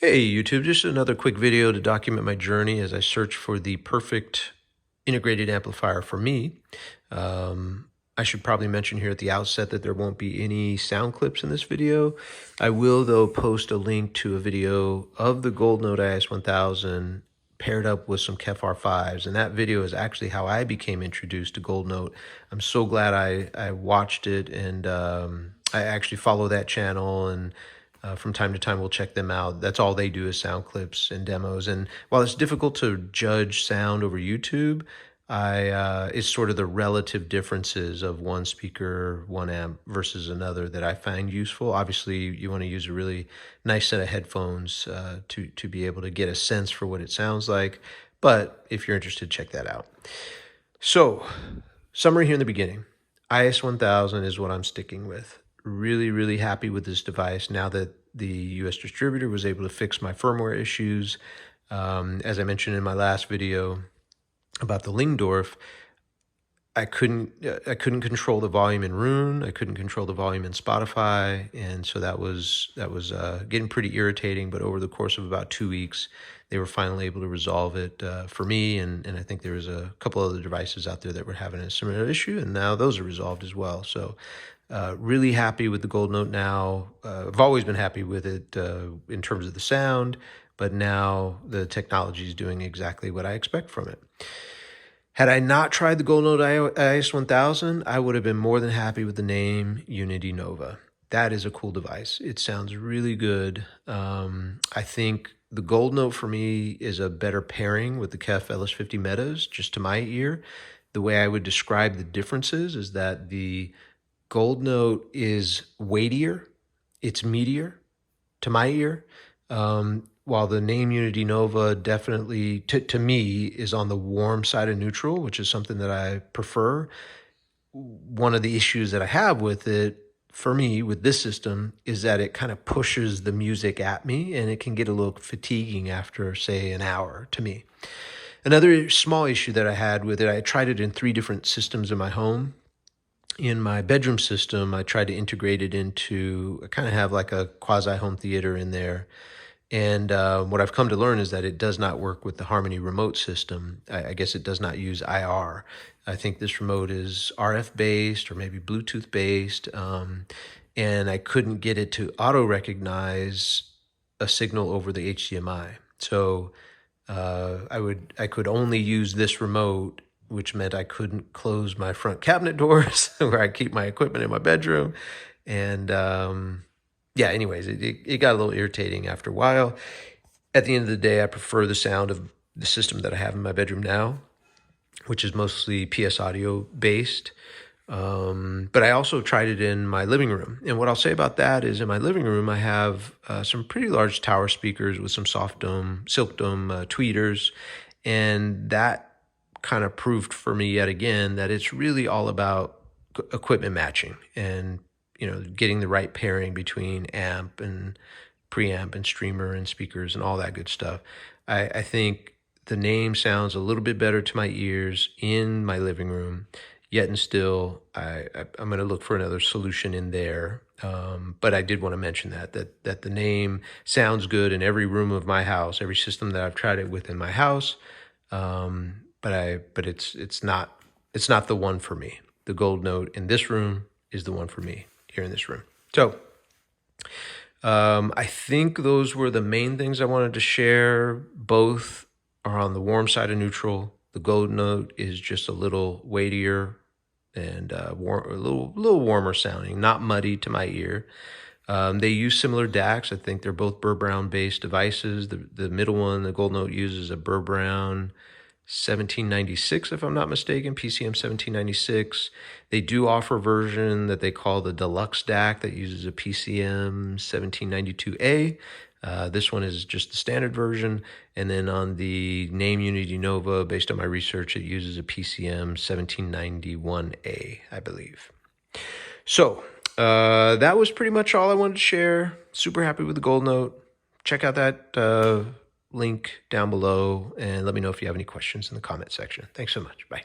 Hey YouTube, just another quick video to document my journey as I search for the perfect integrated amplifier for me. I should probably mention here at the outset that there won't be any sound clips in this video. I will though post a link to a video of the Gold Note IS-1000 paired up with some KEF R5s, and that video is actually how I became introduced to Gold Note. I'm so glad I watched it, and I actually follow that channel, and from time to time, we'll check them out. That's all they do is sound clips and demos. And while it's difficult to judge sound over YouTube, it's sort of the relative differences of one speaker, one amp versus another that I find useful. Obviously, you want to use a really nice set of headphones to be able to get a sense for what it sounds like. But if you're interested, check that out. So, summary here in the beginning. IS-1000 is what I'm sticking with. Really, really happy with this device now that the US distributor was able to fix my firmware issues. As I mentioned in my last video about the Lingdorf, I couldn't control the volume in Roon. I couldn't control the volume in Spotify, and so that was getting pretty irritating. But over the course of about 2 weeks, they were finally able to resolve it for me, and I think there was a couple other devices out there that were having a similar issue, and now those are resolved as well. So really happy with the Gold Note now. I've always been happy with it in terms of the sound, but now the technology is doing exactly what I expect from it. Had I not tried the Gold Note IS-1000, I would have been more than happy with the Naim Uniti Nova. That is a cool device. It sounds really good. I think the Gold Note for me is a better pairing with the KEF LS50 Metas, just to my ear. The way I would describe the differences is that the Gold Note is weightier, it's meatier to my ear, while the Naim Uniti Nova definitely, to me, is on the warm side of neutral, which is something that I prefer. One of the issues that I have with it, for me, with this system, is that it kind of pushes the music at me, and it can get a little fatiguing after, say, an hour to me. Another small issue that I had with it, I tried it in 3 different systems in my home. In my bedroom system, I tried to integrate it into, I kind of have like a quasi-home theater in there. And what I've come to learn is that it does not work with the Harmony remote system. I guess it does not use IR. I think this remote is RF-based or maybe Bluetooth-based. And I couldn't get it to auto-recognize a signal over the HDMI. So I could only use this remote, which meant I couldn't close my front cabinet doors where I keep my equipment in my bedroom. And yeah, anyways, it got a little irritating after a while. At the end of the day, I prefer the sound of the system that I have in my bedroom now, which is mostly PS audio based. But I also tried it in my living room. And what I'll say about that is in my living room, I have some pretty large tower speakers with some soft dome, silk dome tweeters. And that kind of proved for me yet again that it's really all about equipment matching and getting the right pairing between amp and preamp and streamer and speakers and all that good stuff. I think the Naim sounds a little bit better to my ears in my living room, yet and still I'm going to look for another solution in there. But I did want to mention that the Naim sounds good in every room of my house, every system that I've tried it with in my house. But it's not the one for me. The Gold Note in this room is the one for me here in this room. So I think those were the main things I wanted to share. Both are on the warm side of neutral. The Gold Note is just a little weightier and a little warmer sounding, not muddy to my ear. They use similar DACs. I think they're both Burr Brown based devices. The middle one, the Gold Note, uses a Burr Brown 1796, if I'm not mistaken, PCM 1796. They do offer a version that they call the Deluxe DAC that uses a PCM 1792A. This one is just the standard version. And then on the Naim Uniti Nova, based on my research, it uses a PCM 1791A, I believe. So that was pretty much all I wanted to share. Super happy with the Gold Note. Check out that link down below and let me know if you have any questions in the comment section. Thanks so much. Bye.